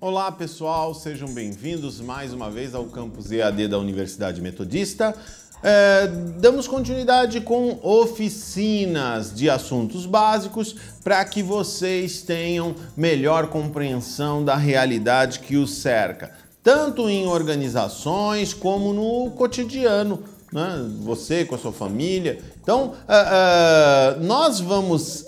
Olá pessoal, sejam bem-vindos mais uma vez ao campus EAD da Universidade Metodista. Damos continuidade com oficinas de assuntos básicos para que vocês tenham melhor compreensão da realidade que os cerca, tanto em organizações como no cotidiano, né? Você com a sua família. Então, nós vamos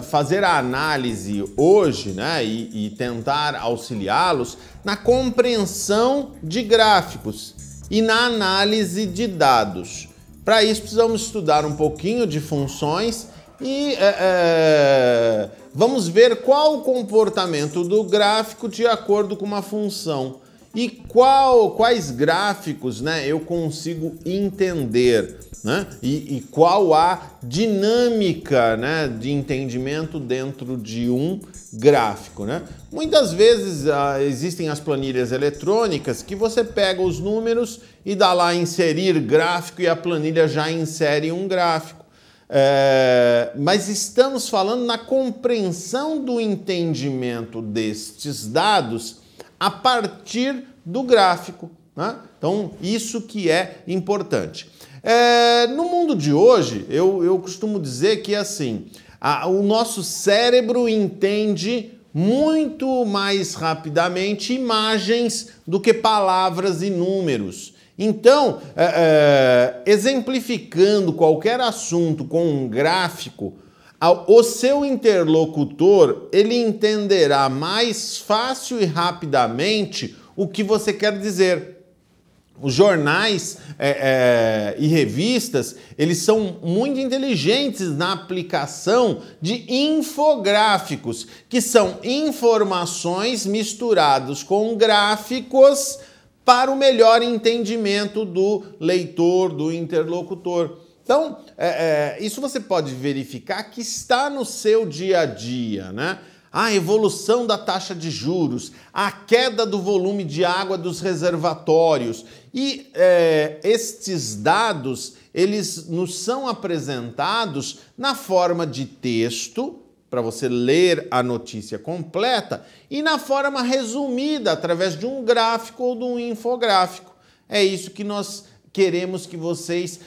fazer a análise hoje, né, e tentar auxiliá-los na compreensão de gráficos e na análise de dados. Para isso, precisamos estudar um pouquinho de funções e vamos ver qual o comportamento do gráfico de acordo com uma função. E quais gráficos, né, eu consigo entender, né? E qual a dinâmica, né, de entendimento dentro de um gráfico, né? Muitas vezes existem as planilhas eletrônicas que você pega os números e dá lá inserir gráfico e a planilha já insere um gráfico. Mas estamos falando na compreensão do entendimento destes dados a partir do gráfico, né? Então, isso que é importante. No mundo de hoje, eu costumo dizer que assim, o nosso cérebro entende muito mais rapidamente imagens do que palavras e números. Então, exemplificando qualquer assunto com um gráfico, o seu interlocutor, ele entenderá mais fácil e rapidamente o que você quer dizer. Os jornais e revistas, eles são muito inteligentes na aplicação de infográficos, que são informações misturadas com gráficos para o melhor entendimento do leitor, do interlocutor. Então, isso você pode verificar que está no seu dia a dia, né? A evolução da taxa de juros, a queda do volume de água dos reservatórios. E estes dados, eles nos são apresentados na forma de texto, para você ler a notícia completa, e na forma resumida, através de um gráfico ou de um infográfico. É isso que nós queremos que vocês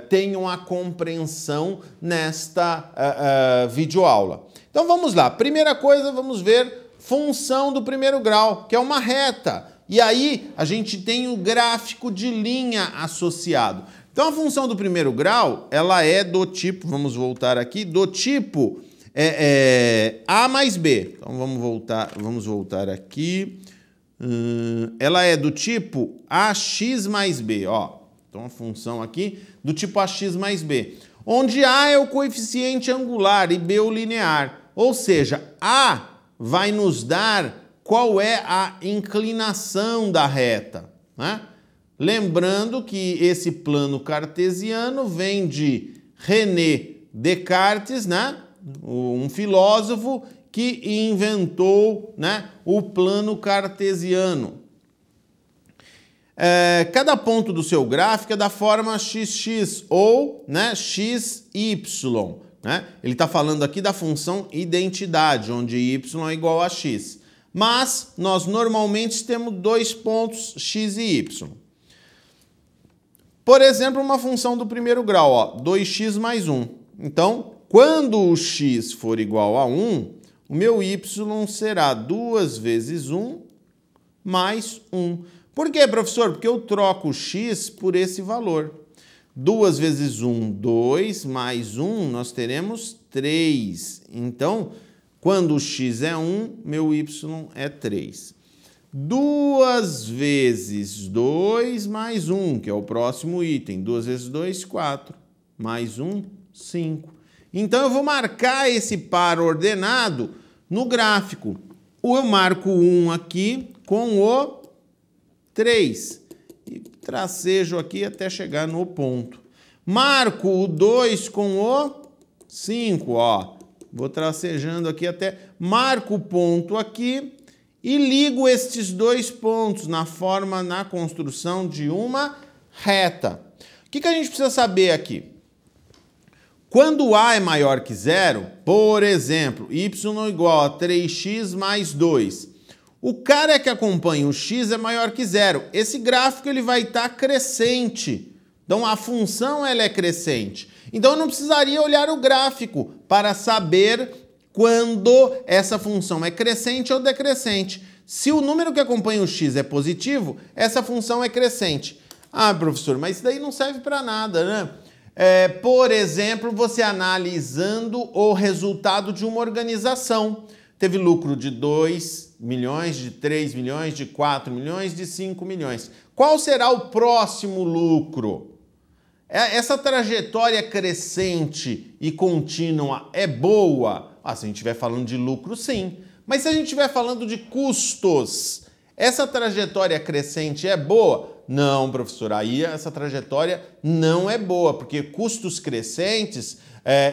tenham a compreensão nesta videoaula. Então vamos lá. Primeira coisa, vamos ver função do primeiro grau, que é uma reta. E aí a gente tem o gráfico de linha associado. Então a função do primeiro grau, ela é do tipo, vamos voltar aqui, do tipo A mais B. Então vamos voltar aqui. Ela é do tipo AX mais B, ó. Então a função aqui do tipo AX mais B, onde A é o coeficiente angular e B o linear. Ou seja, A vai nos dar qual é a inclinação da reta, né? Lembrando que esse plano cartesiano vem de René Descartes, né? Um filósofo que inventou, né, o plano cartesiano. Cada ponto do seu gráfico é da forma XX ou, né, XY. Né? Ele está falando aqui da função identidade, onde y é igual a x. Mas nós normalmente temos dois pontos x e y. Por exemplo, uma função do primeiro grau, ó, 2x mais 1. Então, quando o x for igual a 1, o meu y será 2 vezes 1 mais 1. Por quê, professor? Porque eu troco o x por esse valor. 2 vezes 1, 2, mais 1, nós teremos 3. Então, quando o x é 1, meu y é 3. 2 vezes 2 mais 1, que é o próximo item. 2 vezes 2, 4. Mais 1, 5. Então, eu vou marcar esse par ordenado no gráfico. Eu marco 1 aqui com o 3. E tracejo aqui até chegar no ponto. Marco o 2 com o 5, ó. Vou tracejando aqui até... Marco o ponto aqui e ligo estes dois pontos na construção de uma reta. O que a gente precisa saber aqui? Quando A é maior que zero, por exemplo, y igual a 3x mais 2, O cara que acompanha o x é maior que zero. Esse gráfico ele vai estar crescente. Então a função ela é crescente. Então eu não precisaria olhar o gráfico para saber quando essa função é crescente ou decrescente. Se o número que acompanha o x é positivo, essa função é crescente. Ah, professor, mas isso daí não serve para nada, né? Por exemplo, você analisando o resultado de uma organização. Teve lucro de 2 milhões, de 3 milhões, de 4 milhões, de 5 milhões. Qual será o próximo lucro? Essa trajetória crescente e contínua é boa? Se a gente estiver falando de lucro, sim. Mas se a gente estiver falando de custos, essa trajetória crescente é boa? Não, professor, aí essa trajetória não é boa, porque custos crescentes,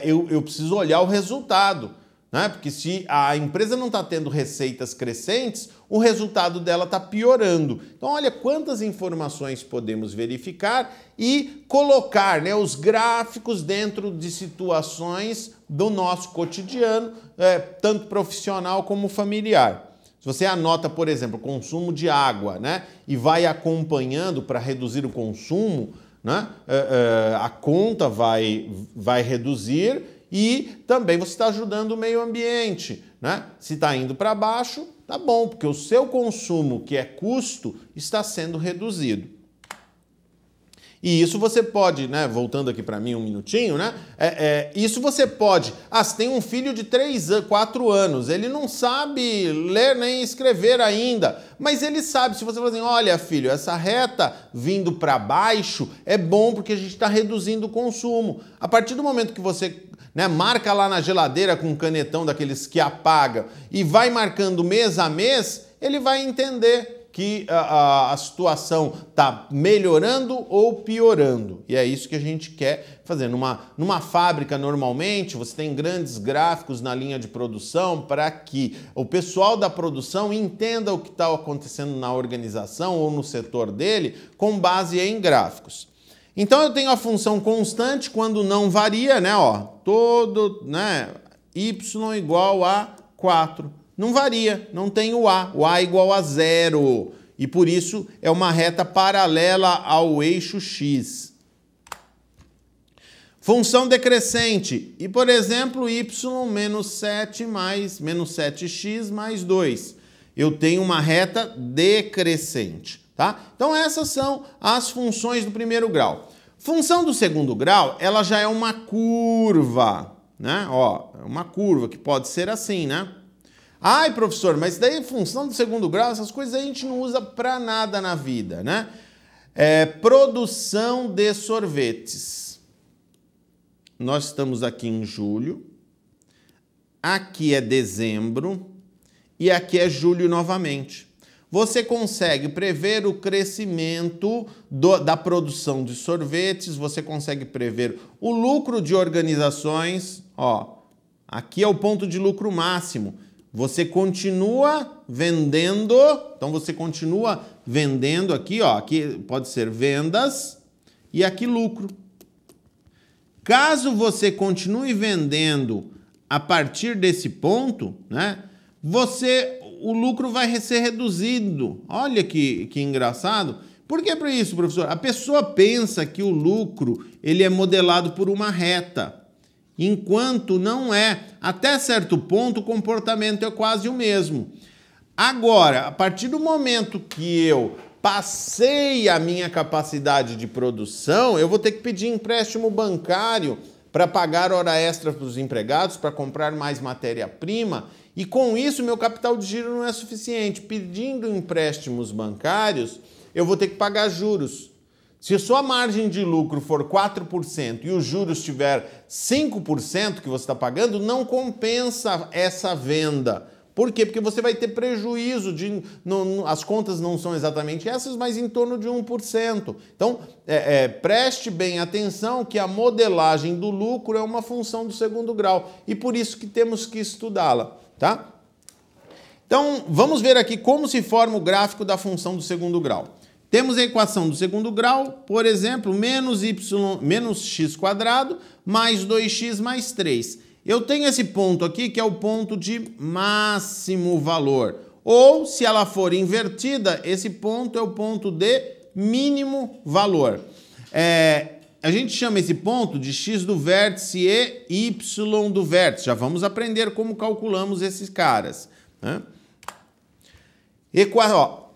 eu preciso olhar o resultado, né? Porque se a empresa não está tendo receitas crescentes, o resultado dela está piorando. Então, olha quantas informações podemos verificar e colocar, né, os gráficos dentro de situações do nosso cotidiano, tanto profissional como familiar. Se você anota, por exemplo, o consumo de água, né, e vai acompanhando para reduzir o consumo, né, a conta vai reduzir e também você está ajudando o meio ambiente, né? Se está indo para baixo, tá bom, porque o seu consumo, que é custo, está sendo reduzido. E isso você pode, né, voltando aqui para mim um minutinho, né, isso você pode, se tem um filho de 4 anos, ele não sabe ler nem escrever ainda, mas ele sabe, se você falar assim, olha filho, essa reta vindo para baixo é bom porque a gente está reduzindo o consumo. A partir do momento que você, né, marca lá na geladeira com um canetão daqueles que apaga e vai marcando mês a mês, ele vai entender que a situação está melhorando ou piorando. E é isso que a gente quer fazer. Numa fábrica, normalmente, você tem grandes gráficos na linha de produção para que o pessoal da produção entenda o que está acontecendo na organização ou no setor dele com base em gráficos. Então, eu tenho a função constante quando não varia, né? Y igual a 4. Não varia, não tem o A é igual a 0, e por isso é uma reta paralela ao eixo X. Função decrescente, e por exemplo, y menos 7 menos 7x mais 2. Eu tenho uma reta decrescente, tá? Então essas são as funções do primeiro grau. Função do segundo grau, ela já é uma curva, né? É uma curva que pode ser assim, né? Ai, professor, mas daí função do segundo grau, essas coisas a gente não usa para nada na vida, né? Produção de sorvetes. Nós estamos aqui em julho, aqui é dezembro e aqui é julho novamente. Você consegue prever o crescimento da produção de sorvetes, você consegue prever o lucro de organizações, aqui é o ponto de lucro máximo. Você continua vendendo, então você continua vendendo aqui, aqui pode ser vendas e aqui lucro. Caso você continue vendendo a partir desse ponto, né, o lucro vai ser reduzido. Olha que engraçado. Por que para isso, professor? A pessoa pensa que o lucro ele é modelado por uma reta. Enquanto não é. Até certo ponto, o comportamento é quase o mesmo. Agora, a partir do momento que eu passei a minha capacidade de produção, eu vou ter que pedir empréstimo bancário para pagar hora extra para os empregados, para comprar mais matéria-prima, e com isso meu capital de giro não é suficiente. Pedindo empréstimos bancários, eu vou ter que pagar juros. Se a sua margem de lucro for 4% e os juros tiver 5% que você está pagando, não compensa essa venda. Por quê? Porque você vai ter prejuízo, as contas não são exatamente essas, mas em torno de 1%. Então, preste bem atenção que a modelagem do lucro é uma função do segundo grau e por isso que temos que estudá-la, tá? Então, vamos ver aqui como se forma o gráfico da função do segundo grau. Temos a equação do segundo grau, por exemplo, menos x² mais 2x mais 3. Eu tenho esse ponto aqui que é o ponto de máximo valor. Ou, se ela for invertida, esse ponto é o ponto de mínimo valor. A gente chama esse ponto de x do vértice e y do vértice. Já vamos aprender como calculamos esses caras, né?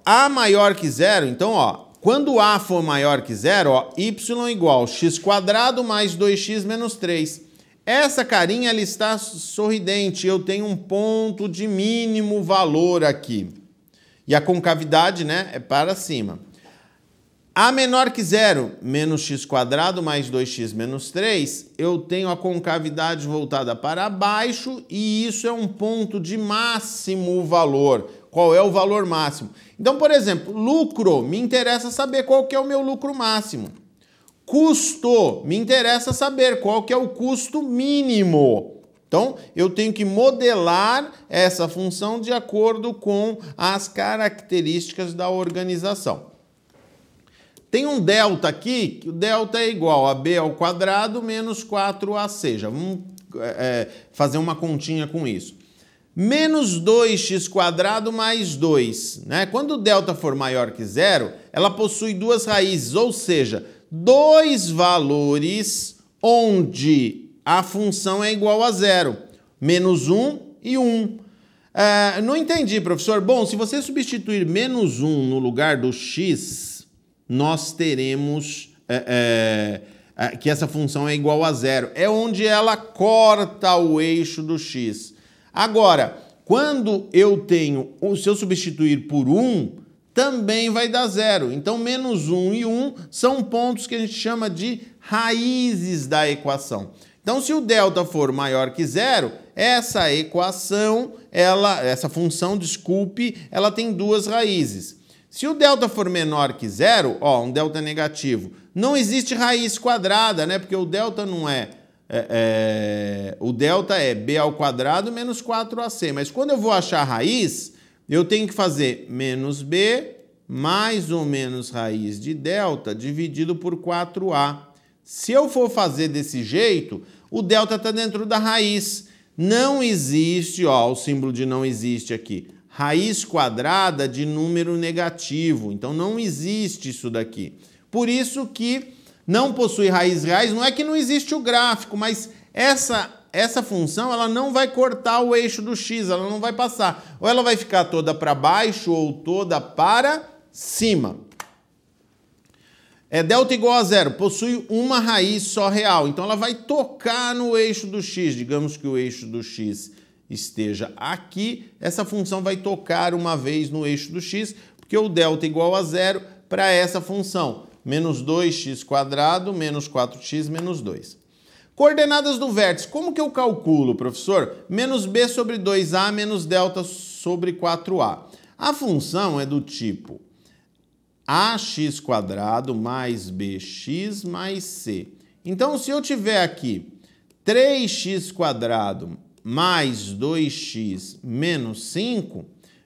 A maior que zero, então, quando A for maior que zero, y igual x² mais 2x menos 3. Essa carinha ela está sorridente, eu tenho um ponto de mínimo valor aqui. E a concavidade, né, é para cima. A menor que zero, menos x² mais 2x menos 3, eu tenho a concavidade voltada para baixo e isso é um ponto de máximo valor. Qual é o valor máximo? Então, por exemplo, lucro, me interessa saber qual que é o meu lucro máximo. Custo, me interessa saber qual que é o custo mínimo. Então, eu tenho que modelar essa função de acordo com as características da organização. Tem um delta aqui, que o delta é igual a b² menos 4ac. Já vamos fazer uma continha com isso. Menos 2x² mais 2. Né? Quando o delta for maior que zero, ela possui duas raízes, ou seja, dois valores onde a função é igual a zero. Menos 1 e 1. Não entendi, professor. Bom, se você substituir menos 1 no lugar do x, nós teremos que essa função é igual a zero. É onde ela corta o eixo do x. Agora, quando eu tenho, se eu substituir por 1, também vai dar zero. Então, menos 1 e 1 são pontos que a gente chama de raízes da equação. Então, se o delta for maior que zero, essa equação, essa função, desculpe, ela tem duas raízes. Se o delta for menor que zero, um delta negativo, não existe raiz quadrada, né? Porque o delta não o delta é b² menos 4ac. Mas quando eu vou achar a raiz, eu tenho que fazer menos b mais ou menos raiz de delta dividido por 4a. Se eu for fazer desse jeito, o delta está dentro da raiz. Não existe, o símbolo de não existe aqui, raiz quadrada de número negativo. Então, não existe isso daqui. Por isso que não possui raiz reais. Não é que não existe o gráfico, mas essa função ela não vai cortar o eixo do x, ela não vai passar. Ou ela vai ficar toda para baixo ou toda para cima. Delta igual a zero, possui uma raiz só real. Então, ela vai tocar no eixo do x. Digamos que o eixo do x esteja aqui, essa função vai tocar uma vez no eixo do x, porque o delta igual a zero para essa função. Menos 2x² menos 4x menos 2. Coordenadas do vértice. Como que eu calculo, professor? Menos b sobre 2a menos delta sobre 4a. A função é do tipo ax² mais bx mais c. Então, se eu tiver aqui 3x² mais 2x menos 5,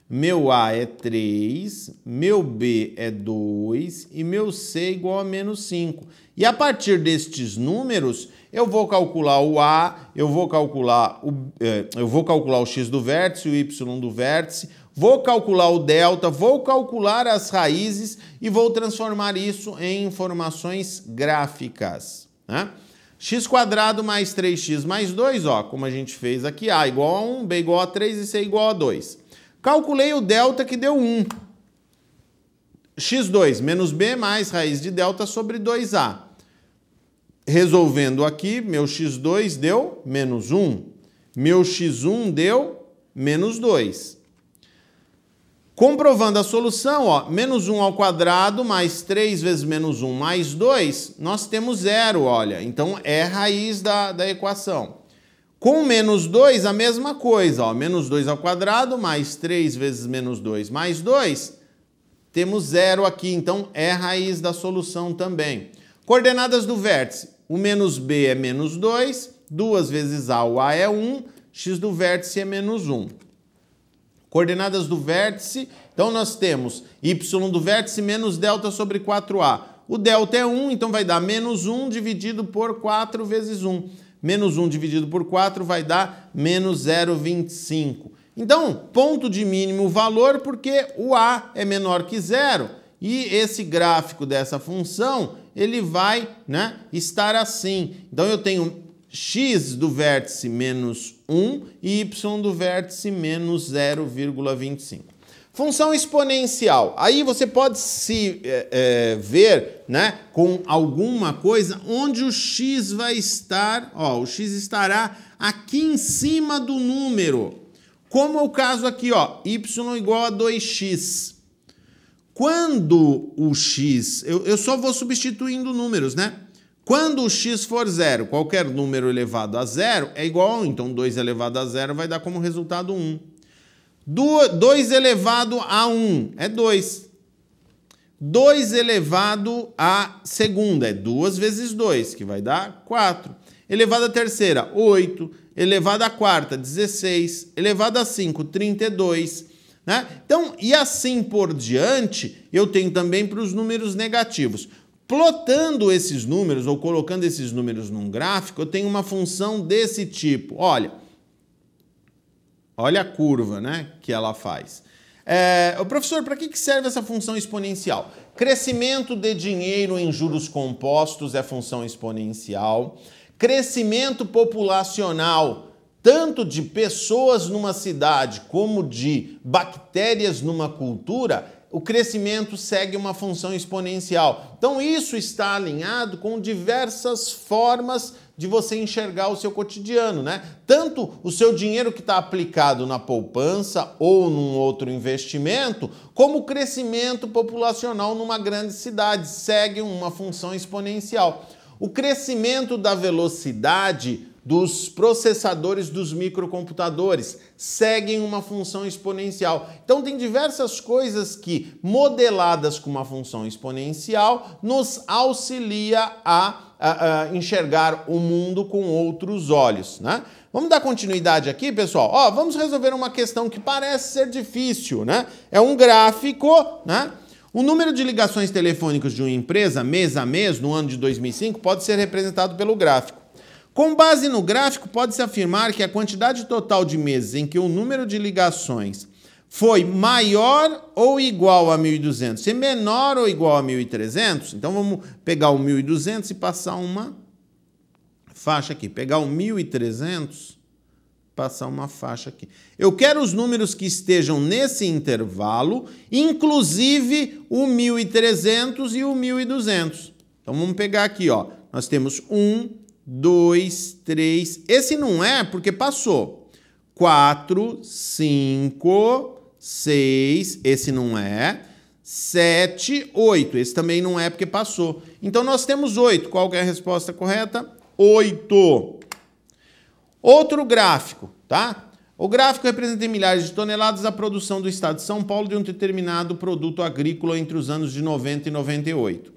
meu a é 3, meu b é 2 e meu c igual a menos 5. E a partir destes números, eu vou calcular o a, eu vou calcular o x do vértice, o y do vértice, vou calcular o delta, vou calcular as raízes e vou transformar isso em informações gráficas, né? x² mais 3x mais 2, como a gente fez aqui, a igual a 1, b igual a 3 e c igual a 2. Calculei o delta que deu 1. x2 menos b mais raiz de delta sobre 2a. Resolvendo aqui, meu x2 deu menos 1. Meu x1 deu menos 2. Comprovando a solução, menos 1 ao quadrado mais 3 vezes menos 1 mais 2, nós temos zero, olha. Então, é raiz da equação. Com menos 2, a mesma coisa, menos 2 ao quadrado mais 3 vezes menos 2 mais 2, temos zero aqui, então é raiz da solução também. Coordenadas do vértice, o menos b é menos 2, 2 vezes a, o a é 1, x do vértice é menos 1. Coordenadas do vértice, então nós temos y do vértice menos delta sobre 4a. O delta é 1, então vai dar menos 1 dividido por 4 vezes 1. Menos 1 dividido por 4 vai dar menos 0,25. Então, ponto de mínimo valor porque o A é menor que zero e esse gráfico dessa função, ele vai, né, estar assim. Então, eu tenho x do vértice menos 1 e y do vértice menos 0,25. Função exponencial. Aí você pode se ver, né, com alguma coisa onde o x vai estar, ó, o x estará aqui em cima do número. Como é o caso aqui, ó, y igual a 2x. Quando o x, eu só vou substituindo números, né? Quando o x for zero, qualquer número elevado a zero é igual a 1. Então, 2 elevado a zero vai dar como resultado 1. 2 elevado a 1 é 2. 2 elevado a segunda é 2 vezes 2, que vai dar 4. Elevado à terceira, 8. Elevado à quarta, 16. Elevado a 5, 32. Né? Então, e assim por diante, eu tenho também para os números negativos. Plotando esses números, ou colocando esses números num gráfico, eu tenho uma função desse tipo. Olha a curva, né, que ela faz. Professor, para que serve essa função exponencial? Crescimento de dinheiro em juros compostos é função exponencial. Crescimento populacional, tanto de pessoas numa cidade como de bactérias numa cultura, o crescimento segue uma função exponencial. Então isso está alinhado com diversas formas de você enxergar o seu cotidiano, né? Tanto o seu dinheiro que está aplicado na poupança ou num outro investimento, como o crescimento populacional numa grande cidade, segue uma função exponencial. O crescimento da velocidade dos processadores dos microcomputadores seguem uma função exponencial. Então, tem diversas coisas que, modeladas com uma função exponencial, nos auxilia a enxergar o mundo com outros olhos, né? Vamos dar continuidade aqui, pessoal? Ó, vamos resolver uma questão que parece ser difícil, né? É um gráfico, né? O número de ligações telefônicas de uma empresa, mês a mês, no ano de 2005, pode ser representado pelo gráfico. Com base no gráfico, pode-se afirmar que a quantidade total de meses em que o número de ligações foi maior ou igual a 1.200, se menor ou igual a 1.300, então vamos pegar o 1.200 e passar uma faixa aqui. Pegar o 1.300, passar uma faixa aqui. Eu quero os números que estejam nesse intervalo, inclusive o 1.300 e o 1.200. Então vamos pegar aqui, ó. Nós temos 1, 2, 3. Esse não é porque passou. 4, 5, 6. Esse não é. 7, 8. Esse também não é porque passou. Então nós temos 8. Qual que é a resposta correta? 8. Outro gráfico, tá? O gráfico representa em milhares de toneladas a produção do estado de São Paulo de um determinado produto agrícola entre os anos de 90 e 98.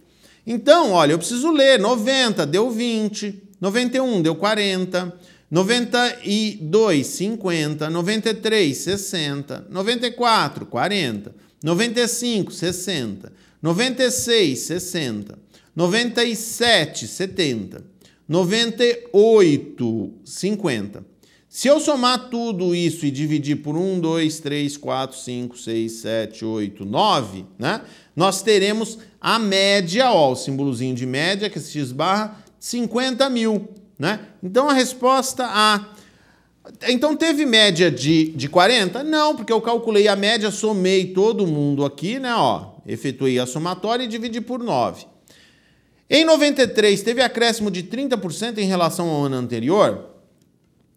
Então, olha, eu preciso ler. 90 deu 20, 91 deu 40, 92, 50, 93, 60, 94, 40, 95, 60, 96, 60, 97, 70, 98, 50. Se eu somar tudo isso e dividir por 1, 2, 3, 4, 5, 6, 7, 8, 9, né? Nós teremos a média, ó, o símbolozinho de média, que é x barra, 50 mil, né? Então a resposta A. Então teve média de 40? Não, porque eu calculei a média, somei todo mundo aqui, né? Ó, efetuei a somatória e dividi por 9. Em 93, teve acréscimo de 30% em relação ao ano anterior.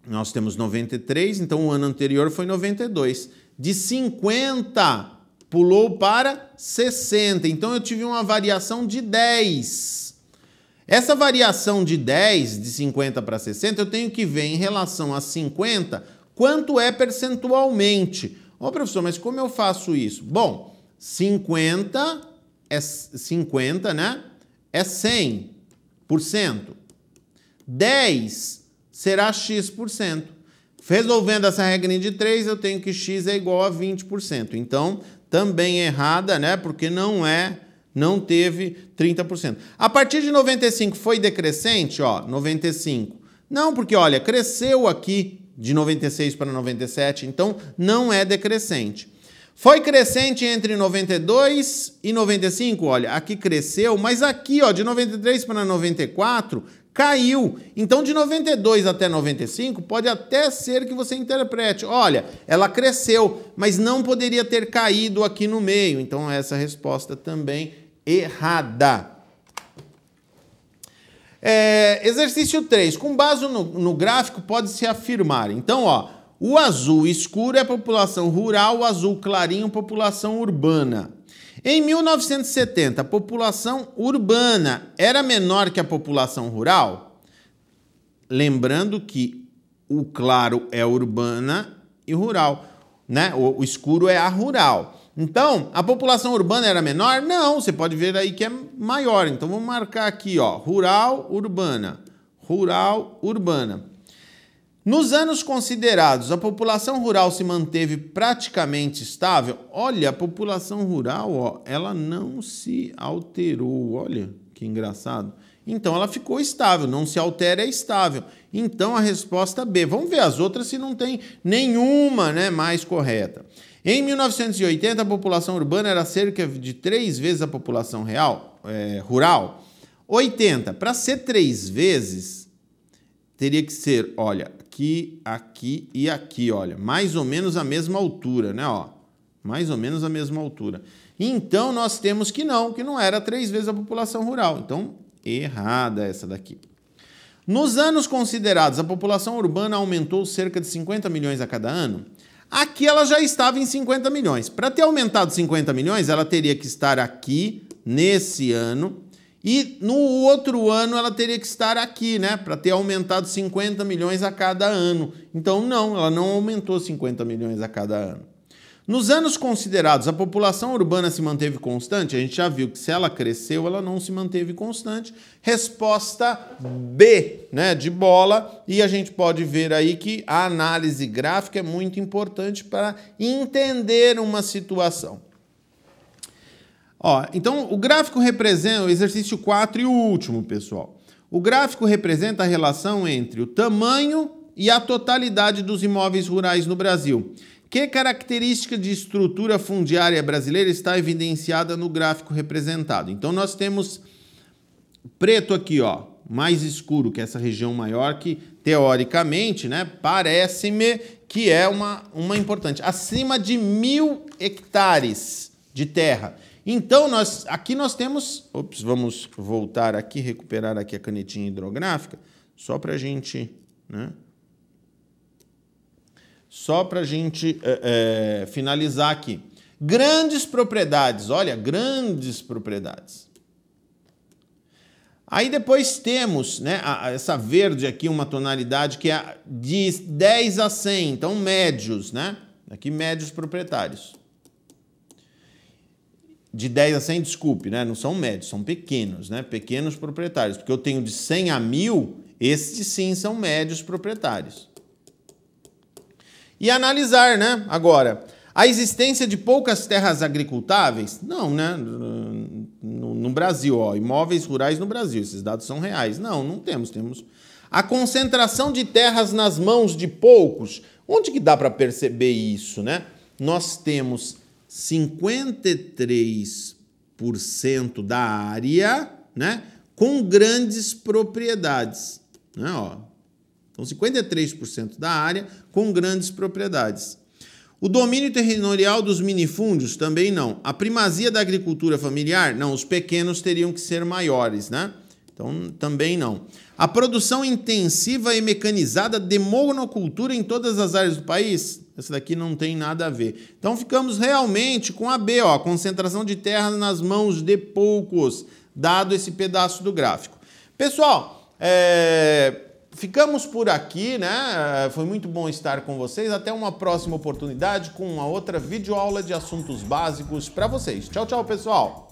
Nós temos 93, então o ano anterior foi 92. De 50, pulou para 60. Então eu tive uma variação de 10. Essa variação de 10, de 50 para 60, eu tenho que ver em relação a 50, quanto é percentualmente. Ô, professor, mas como eu faço isso? Bom, 50 é 50, né? É 100%. 10 será x%. Resolvendo essa regrinha de 3, eu tenho que x é igual a 20%. Então, também errada, né? Porque não teve 30%. A partir de 95 foi decrescente, ó, 95. Não, porque olha, cresceu aqui. de 96 para 97, então não é decrescente. Foi crescente entre 92 e 95, olha, aqui cresceu, mas aqui, ó, de 93 para 94, caiu. Então, de 92 até 95, pode até ser que você interprete, olha, ela cresceu, mas não poderia ter caído aqui no meio. Então, essa resposta também errada. Exercício 3. Com base no gráfico, pode-se afirmar. Então, ó, o azul escuro é população rural, o azul clarinho, população urbana. Em 1970, a população urbana era menor que a população rural? Lembrando que o claro é urbana e rural, né? O escuro é a rural. Então, a população urbana era menor? Não, você pode ver aí que é maior. Então, vamos marcar aqui, ó, rural, urbana. Rural, urbana. Nos anos considerados, a população rural se manteve praticamente estável? Olha, a população rural, ó, ela não se alterou. Olha, que engraçado. Então, ela ficou estável. Não se altera, é estável. Então, a resposta B. Vamos ver as outras se não tem nenhuma, né, mais correta. Em 1980, a população urbana era cerca de 3 vezes a população rural. 80. Para ser 3 vezes, teria que ser, olha, aqui, aqui e aqui, olha, mais ou menos a mesma altura, né, ó, mais ou menos a mesma altura. Então, nós temos que não era 3 vezes a população rural. Então, errada essa daqui. Nos anos considerados, a população urbana aumentou cerca de 50 milhões a cada ano. Aqui ela já estava em 50 milhões. Para ter aumentado 50 milhões, ela teria que estar aqui, nesse ano, e no outro ano ela teria que estar aqui, né? Para ter aumentado 50 milhões a cada ano. Então, não, ela não aumentou 50 milhões a cada ano. Nos anos considerados, a população urbana se manteve constante? A gente já viu que se ela cresceu, ela não se manteve constante. Resposta B, né, de bola. E a gente pode ver aí que a análise gráfica é muito importante para entender uma situação. Ó, então, o gráfico representa o exercício 4 e o último, pessoal. O gráfico representa a relação entre o tamanho e a totalidade dos imóveis rurais no Brasil. Que característica de estrutura fundiária brasileira está evidenciada no gráfico representado? Então, nós temos preto aqui, ó, mais escuro que essa região maior, que teoricamente, né, parece-me que é uma importante. Acima de 1.000 hectares de terra. Então, aqui nós temos... Ops, vamos voltar aqui, recuperar aqui a canetinha hidrográfica, só para a gente... né? Só para a gente finalizar aqui. Grandes propriedades, olha, grandes propriedades. Aí depois temos, né, essa verde aqui, uma tonalidade que é de 10 a 100, então médios, né? Aqui médios proprietários. De 10 a 100, desculpe, né? Não são médios, são pequenos, né? Pequenos proprietários, porque eu tenho de 100 a 1.000, estes sim são médios proprietários. E analisar, né? Agora, a existência de poucas terras agricultáveis? Não, né? No Brasil, ó, imóveis rurais no Brasil, esses dados são reais. Não, não temos. Temos a concentração de terras nas mãos de poucos. Onde que dá para perceber isso, né? Nós temos 53% da área, né, com grandes propriedades, né, ó. Então, 53% da área com grandes propriedades. O domínio territorial dos minifúndios? Também não. A primazia da agricultura familiar? Não, os pequenos teriam que ser maiores, né? Então, também não. A produção intensiva e mecanizada de monocultura em todas as áreas do país? Essa daqui não tem nada a ver. Então, ficamos realmente com a B, ó, concentração de terras nas mãos de poucos, dado esse pedaço do gráfico. Pessoal, ficamos por aqui, né? Foi muito bom estar com vocês. Até uma próxima oportunidade com uma outra videoaula de assuntos básicos para vocês. Tchau, tchau, pessoal!